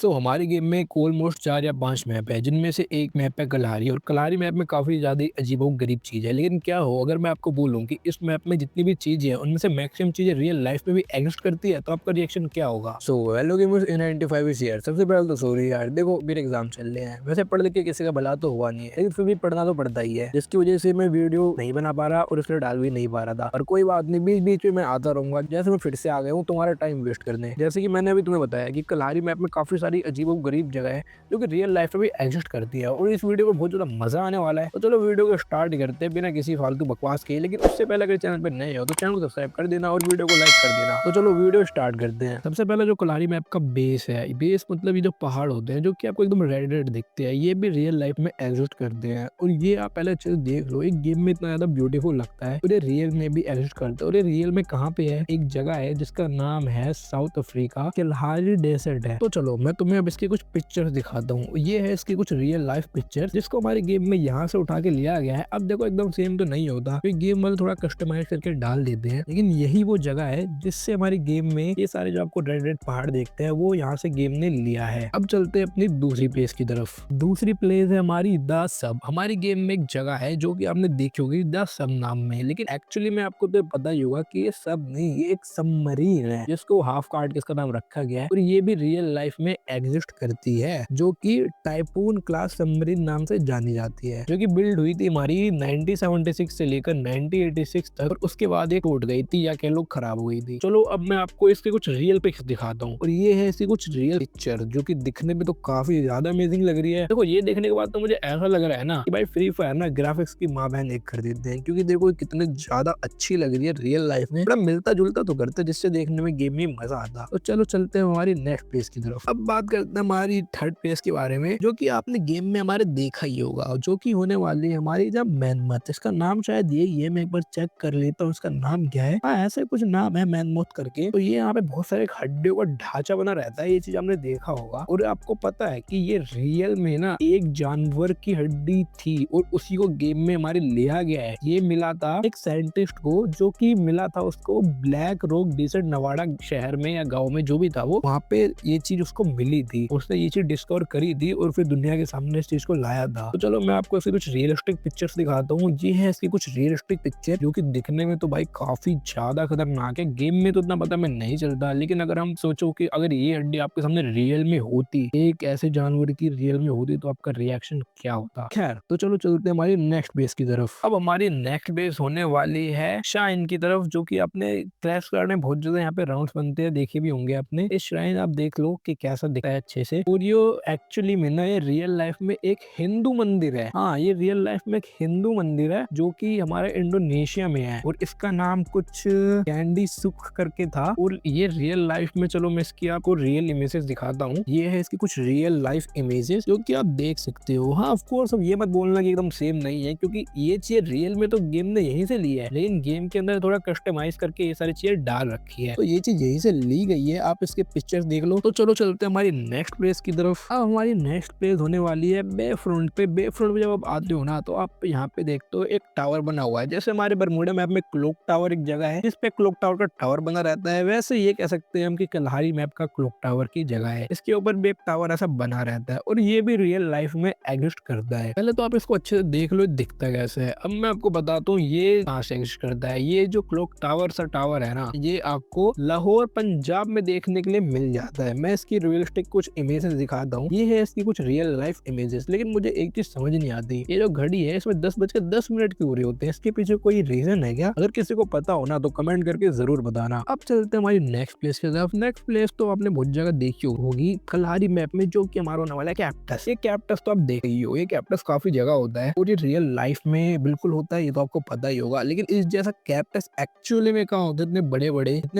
हमारी गेम में ऑलमोस्ट 4 या 5 मैप है, जिनमें से एक मैप है कलारी और कलारी मैप में काफ़ी ज़्यादा अजीबो-गरीब चीज़ है। लेकिन क्या हो अगर मैं आपको बोलूँ कि इस मैप में जितनी भी चीज़ें हैं, उनमें से मैक्सिमम चीज़ें रियल लाइफ़ में भी एग्ज़िस्ट करती है, तो आपका रिएक्शन क्या होगा? Hello gamers, A95 is here. सबसे पहले तो सॉरी यार, देखो मेरे एग्ज़ाम चल रहे हैं। वैसे पढ़ लिख के किसी का भला तो हुआ नहीं है, लेकिन फिर भी पढ़ना तो पड़ता ही है, जिसकी वजह से मैं वीडियो नहीं बना पा रहा और इसलिए डाल भी नहीं पा रहा था। और कोई बात नहीं, बीच-बीच में मैं आता रहूँगा। जैसे मैं फिर से आ गया हूँ तुम्हारा टाइम वेस्ट करने। जैसे कि मैंने अभी तुम्हें बताया कि कलारी मैप में काफ़ी सारी अजीबो-गरीब जगह है, जो कि रियल लाइफ में भी एग्जिस्ट करती है और इस वीडियो में बहुत ज़्यादा मज़ा आने वाला है। तो चलो वीडियो को स्टार्ट करते हैं बिना किसी फालतू बकवास के। लेकिन उससे पहले अगर चैनल पे नए हो तो चैनल को सब्सक्राइब कर देना और वीडियो को लाइक कर देना। तो चलो वीडियो स्टार्ट करते हैं। सबसे पहले जो कलारी मैप का बेस है, बेस मतलब ये जो पहाड़ होते हैं जो कि आपको एकदम रेड-रेड दिखते हैं, ये भी रियल लाइफ में एग्जिस्ट करते हैं। और ये आप पहले अच्छे से देख लो, एक गेम में इतना ज़्यादा ब्यूटीफुल लगता है और ये रियल में भी एग्जिस्ट करता है। और ये रियल में कहाँ पे है? एक जगह है जिसका नाम है साउथ अफ्रीका, कलहारी डेजर्ट है। तो चलो मैं तुम्हें अब इसकी कुछ पिक्चर्स दिखाता हूँ। ये है इसकी कुछ रियल लाइफ पिक्चर, जिसको हमारे गेम में यहाँ से उठा के लिया गया है। अब देखो एकदम सेम तो नहीं होता, फिर गेम वाले थोड़ा कस्टमाइज करके डाल देते हैं, लेकिन यही वो जगह है जिससे हमारी गेम में ये सारे जो आपको रेड रेड पहाड़ देखते हैं वो यहाँ से गेम ने लिया है। अब चलते हैं अपनी दूसरी प्लेस की तरफ। दूसरी प्लेस है हमारी द सब। हमारी गेम में एक जगह है जो कि आपने देखी होगी द सब नाम में, लेकिन एक्चुअली में आपको तो पता ही होगा कि ये सब नहीं, ये एक सबमरीन है जिसको हाफ काट के इसका नाम रखा गया है और ये भी रियल लाइफ में एग्जिस्ट करती है, जो कि टाइफून क्लास सबमरीन नाम से जानी जाती है, जो कि बिल्ड हुई थी हमारी 1976 से लेकर 1986 तक और उसके बाद ये टूट गई थी या कह लो खराब हो गई थी। चलो अब मैं आपको इसके कुछ रियल पिक्स दिखाता हूँ और ये है इसकी कुछ रियल पिक्चर जो कि दिखने में तो काफी ज्यादा अमेजिंग लग रही है। देखो ये देखने के बाद तो मुझे ऐसा लग रहा है ना कि भाई फ्री फायर ना ग्राफिक्स की माँ बहन एक कर देते हैं, क्योंकि देखो कितने ज्यादा अच्छी लग रही है रियल लाइफ में, बड़ा मिलता जुलता तो करते जिससे देखने में गेम में मजा आता। तो चलो चलते हैं हमारी नेक्स्ट प्लेस की तरफ। अब बात करते हैं हमारी थर्ड प्लेस के बारे में, जो कि आपने गेम में हमारे देखा ही होगा, जो कि होने वाली है हमारी जब मैनमथ। इसका नाम शायद ये मैं एक बार चेक कर लेता हूँ इसका नाम क्या है। हाँ ऐसे कुछ नाम है मैनमथ करके। तो ये यहाँ पे बहुत सारे हड्डियों का ढांचा बना रहता है, ये चीज आपने देखा होगा। और आपको पता है कि ये रियल में ना एक जानवर की हड्डी थी और उसी को गेम में हमारे लिया गया है। ये मिला था एक साइंटिस्ट को, जो कि मिला था उसको ब्लैक रॉक डेजर्ट नवाडा शहर में या गाँव में जो भी था, वो वहाँ पे ये चीज उसको मिली थी, उसने ये चीज डिस्कवर करी थी और फिर दुनिया के सामने इस चीज को लाया था। तो चलो मैं आपको इसकी कुछ रियलिस्टिक पिक्चर्स दिखाता हूँ। ये है इसकी कुछ रियलिस्टिक पिक्चर जो कि दिखने में तो भाई काफी ज्यादा खतरनाक है। गेम में तो इतना पता मैं नहीं चलता, लेकिन अगर हम सोचो कि अगर ये हड्डी आपके सामने रियल में होती, एक ऐसे जानवर की रियल में होती, तो आपका रिएक्शन क्या होता। खैर तो चलो चलते हैं हमारी नेक्स्ट बेस की तरफ। अब हमारी नेक्स्ट बेस होने वाली है श्राइन की तरफ, जो कि अपने क्रैश कार्ड में बहुत ज्यादा यहाँ पे राउंड्स बनते हैं, देखे भी होंगे आपने। इस श्राइन आप देख लो कि कैसा दिखता है अच्छे से। और ये एक्चुअली में ना ये रियल लाइफ में एक हिंदू मंदिर है। हाँ ये रियल लाइफ में एक हिंदू मंदिर है जो कि हमारे इंडोनेशिया में है और इसका नाम कुछ कैंडी सुख करके था। और ये रियल लाइफ में, चलो मैं इसकी आपको रियल इमेजेस दिखाता हूँ। ये है इसकी कुछ रियल लाइफ इमेजेस जो कि आप देख सकते हो। हाँ ऑफ कोर्स अब ये मत बोलना कि एकदम सेम नहीं है, क्योंकि ये चीज रियल में तो गेम ने यहीं से ली है, लेकिन गेम के अंदर थोड़ा कस्टमाइज करके ये सारी चीजें डाल रखी है, तो ये चीज यहीं से ली गई है। आप इसके पिक्चर्स देख लो। तो चलो चलते हैं हमारी नेक्स्ट प्लेस की तरफ। अब हमारी नेक्स्ट प्लेस होने वाली है बे फ्रंट पे। बे फ्रंट पे जब आप आते हो ना, तो आप यहाँ पे देखते हो एक टावर बना हुआ है। जैसे हमारे बरमूडा मैप में क्लॉक टावर एक जगह है जिसपे क्लॉक टावर का टावर बना रहता है, वैसे ये कह सकते हैं हम कि कलहारी मैप का क्लॉक टावर की जगह है। इसके ऊपर भी एक टावर ऐसा बना रहता है और ये भी रियल लाइफ में एग्जिस्ट करता है। पहले तो आप इसको अच्छे से देख लो दिखता कैसे है। अब मैं आपको बताता हूँ ये कहाँ से एग्जिस्ट करता है। ये जो क्लॉक टावर सा टावर है ना, ये आपको लाहौर पंजाब में देखने के लिए मिल जाता है। मैं इसकी रियलिस्टिक कुछ इमेजेस दिखाता हूँ। ये है इसकी कुछ रियल लाइफ इमेजेस। लेकिन मुझे एक चीज समझ नहीं आती, ये जो घड़ी है इसमें 10:10 क्यों हो रही होते हैं? इसके पीछे कोई रीजन है क्या? अगर किसी को पता हो ना तो कमेंट करके जरूर बताना। अब चलते हैं हमारी नेक्स्ट प्लेस की तरफ। नेक्स्ट प्लेस तो आपने बहुत जगह देखी होगी कलहारी मैप में, जो कि हमारा होने वाला है कैक्टस। ये कैक्टस तो आप देख ही हो, ये कैक्टस काफी जगह होता है और ये रियल लाइफ में बिल्कुल होता है, ये तो आपको पता ही होगा। लेकिन इस जैसा कैक्टस एक्चुअली में कहाँ होता है? इतने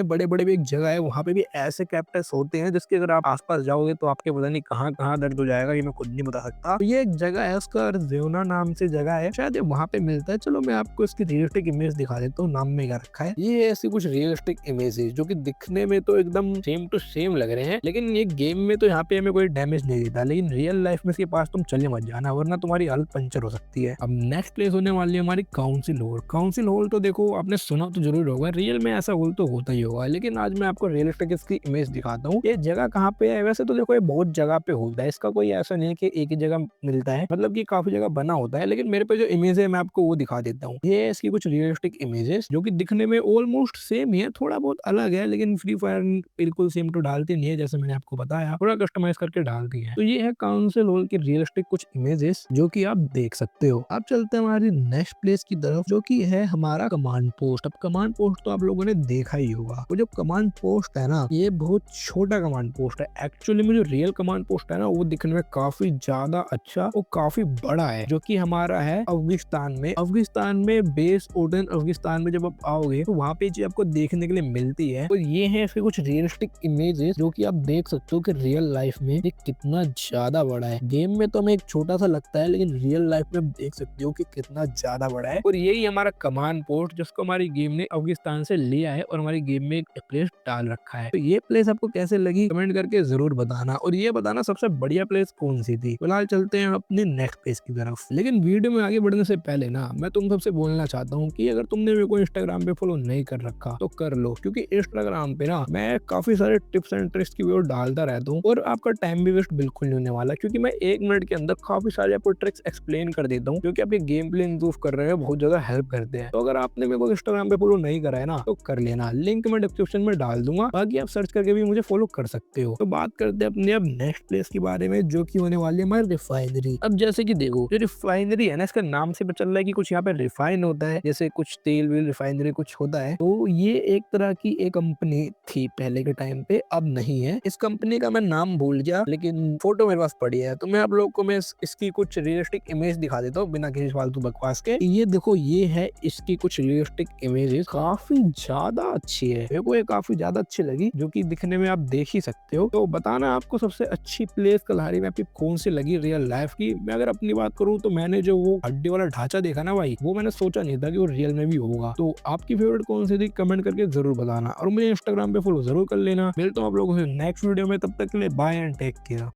बड़े बड़े भी एक जगह है, वहाँ पे भी ऐसे कैक्टस होते हैं जिसके अगर आप आसपास जाओगे तो आपके पता नहीं कहाँ कहाँ दर्द हो जाएगा, ये मैं खुद नहीं बता सकता। तो ये एक जगह है, उसका जेवना नाम से जगह है, शायद ये वहाँ पे मिलता है। चलो मैं आपको इसकी रियलिस्टिक इमेज दिखा देता हूँ, नाम में क्या रखा है। ये ऐसी कुछ रियलिस्टिक इमेजेस जो कि दिखने में तो एकदम सेम टू सेम लग रहे हैं, लेकिन ये गेम में तो यहाँ पे हमें कोई डैमेज नहीं देता, लेकिन रियल लाइफ में इसके पास तुम चले मत जाना, वरना तुम्हारी हालत पंचर हो सकती है। अब नेक्स्ट प्लेस होने वाली है हमारी काउंसिल हॉल। काउंसिल हॉल तो देखो आपने सुना तो जरूर होगा, रियल में ऐसा हॉल तो होता ही होगा, लेकिन आज मैं आपको रियलिस्टिक इसकी इमेज दिखाता हूँ। ये जगह कहाँ पे है वैसे तो देखो ये बहुत जगह पे होता है, इसका कोई ऐसा नहीं है कि एक ही जगह मिलता है, मतलब कि काफ़ी जगह बना होता है। लेकिन मेरे पे जो इमेज है मैं आपको वो दिखा देता हूँ। ये है इसकी कुछ रियलिस्टिक इमेजेस जो कि दिखने में ऑलमोस्ट सेम ही है, थोड़ा बहुत अलग है, लेकिन फ्री फायर बिल्कुल सेम तो डालती नहीं है, जैसे मैंने आपको बताया, थोड़ा कस्टमाइज़ करके डालती है। तो ये है काउंसिल हॉल की रियलिस्टिक कुछ इमेजेस जो कि आप देख सकते हो। अब चलते हैं हमारी नेक्स्ट प्लेस की तरफ, जो कि है हमारा कमांड पोस्ट। अब कमांड पोस्ट तो आप लोगों ने देखा ही होगा। वो जो कमांड पोस्ट है ना, ये बहुत छोटा कमांड पोस्ट है। एक्चुअली में जो रियल कमांड पोस्ट है ना, वो दिखने में काफी ज्यादा अच्छा और काफी बड़ा है, जो कि हमारा है अफगानिस्तान में। अफगानिस्तान में बेस ओडन अफगानिस्तान में जब आप आओगे तो वहाँ पे जो आपको देखने के लिए मिलती है, तो ये है फिर कुछ रियलिस्टिक इमेजेस जो कि आप देख सकते हो कि रियल लाइफ में ये कितना ज्यादा बड़ा है। गेम में तो हमें एक छोटा सा लगता है, लेकिन रियल लाइफ में आप देख सकते हो कि कितना ज्यादा बड़ा है। और यही हमारा कमांड पोस्ट जिसको हमारी गेम ने अफगानिस्तान से लिया है और हमारी गेम में एक प्लेस डाल रखा है। तो ये प्लेस आपको कैसे लगी कमेंट करके जरूर बताना, और ये बताना सबसे बढ़िया प्लेस कौन सी थी। फिलहाल चलते हैं अपनी नेक्स्ट प्लेस की तरफ। लेकिन वीडियो में आगे बढ़ने से पहले ना मैं तुम सबसे बोलना चाहता हूँ कि अगर तुमने मेरे को इंस्टाग्राम पे फॉलो नहीं कर रखा तो कर लो, क्योंकि इंस्टाग्राम पे ना मैं काफी सारे टिप्स एंड ट्रिक्स की वीडियो डालता रहता हूँ और आपका टाइम भी वेस्ट बिल्कुल नहीं होने वाला, क्योंकि मैं 1 मिनट के अंदर काफी सारे आपको ट्रिक्स एक्सप्लेन कर देता हूँ, क्योंकि आपके गेम प्ले इंप्रूव कर रहे हैं, बहुत ज्यादा हेल्प करते हैं। तो अगर आपने मेरे को इंस्टाग्राम पे फॉलो नहीं करा है ना तो कर लेना, लिंक मैं डिस्क्रिप्शन में डाल दूंगा, बाकी आप सर्च करके भी मुझे फॉलो कर सकते हो। तो बात करते हैं अपने अब नेक्स्ट प्लेस के बारे में, जो कि होने वाली है हमारी रिफाइनरी। अब जैसे कि देखो जो रिफाइनरी है ना, इसका नाम से पता चल रहा है कि कुछ यहाँ पे रिफाइन होता है, जैसे कुछ तेल वेल रिफाइनरी कुछ होता है। तो ये एक तरह की एक कंपनी थी पहले के टाइम पे, अब नहीं है। इस कंपनी का मैं नाम भूल गया, लेकिन फोटो मेरे पास पड़ी है, तो मैं आप लोग को मैं इसकी कुछ रियलिस्टिक इमेज दिखा देता हूँ बिना किसी फालतू बकवास के। ये देखो ये है इसकी कुछ रियलिस्टिक इमेजेस, काफी ज्यादा अच्छी है, मेरे को ये काफी ज्यादा अच्छी लगी, जो कि दिखने में आप देख ही सकते हो। तो बताना आपको सबसे अच्छी प्लेस कल्हारी में आपकी कौन सी लगी रियल लाइफ की। मैं अगर अपनी बात करूँ तो मैंने जो वो हड्डी वाला ढांचा देखा ना भाई, वो मैंने सोचा नहीं था कि वो रियल में भी होगा। तो आपकी फेवरेट कौन सी थी कमेंट करके जरूर बताना, और मुझे इंस्टाग्राम पे फॉलो जरूर कर लेना। मिलता हूँ आप लोगों से नेक्स्ट वीडियो में, तब तक के लिए बाय एंड टेक केयर।